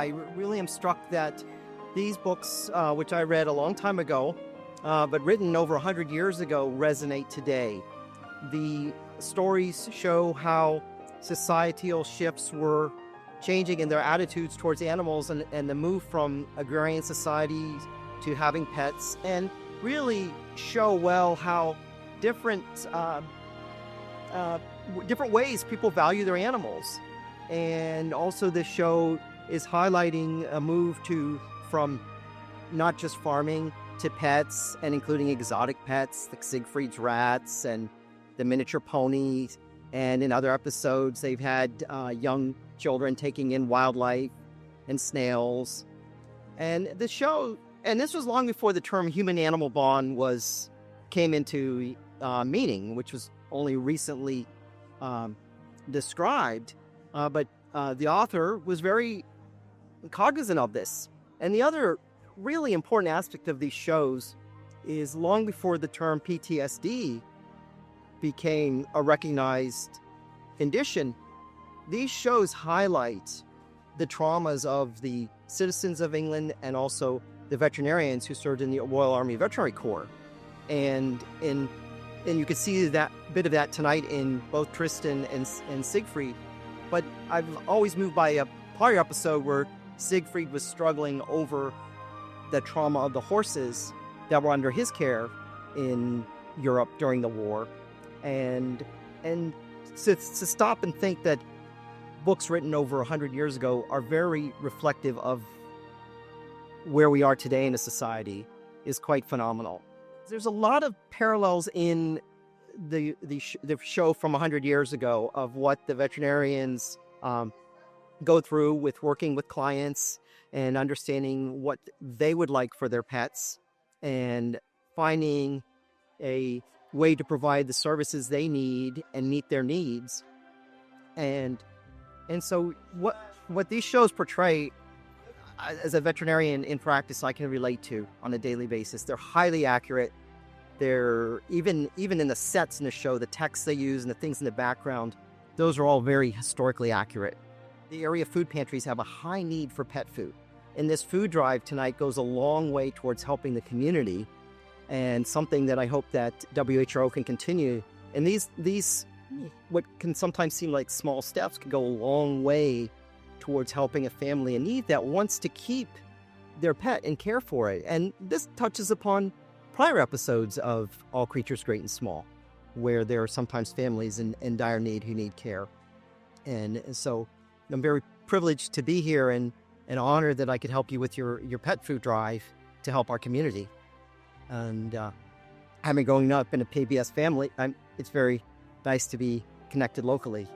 I really am struck that these books, which I read a long time ago, but written over 100 years ago, resonate today. The stories show how societal shifts were changing in their attitudes towards animals and the move from agrarian societies to having pets, and really show well how different ways people value their animals. And also this show is highlighting a move from not just farming to pets, and including exotic pets like Siegfried's rats and the miniature ponies. And in other episodes, they've had young children taking in wildlife and snails. And the show, and this was long before the term human-animal bond came into meaning, which was only recently described. But the author was very cognizant of this. And the other really important aspect of these shows is long before the term PTSD became a recognized condition, these shows highlight the traumas of the citizens of England and also the veterinarians who served in the Royal Army Veterinary Corps. And you can see that bit of that tonight in both Tristan and Siegfried. But I've always moved by a prior episode where Siegfried was struggling over the trauma of the horses that were under his care in Europe during the war. And to stop and think that books written over 100 years ago are very reflective of where we are today in a society is quite phenomenal. There's a lot of parallels in the show from 100 years ago of what the veterinarians go through with working with clients and understanding what they would like for their pets and finding a way to provide the services they need and meet their needs. And so what these shows portray, as a veterinarian in practice, I can relate to on a daily basis. They're highly accurate. They're even in the sets in the show, the text they use and the things in the background, those are all very historically accurate. The area food pantries have a high need for pet food. And this food drive tonight goes a long way towards helping the community, and something that I hope that WHRO can continue. And these what can sometimes seem like small steps can go a long way towards helping a family in need that wants to keep their pet and care for it. And this touches upon prior episodes of All Creatures Great and Small, where there are sometimes families in dire need who need care. And so I'm very privileged to be here and honored that I could help you with your pet food drive to help our community. And having grown up in a PBS family, it's very nice to be connected locally.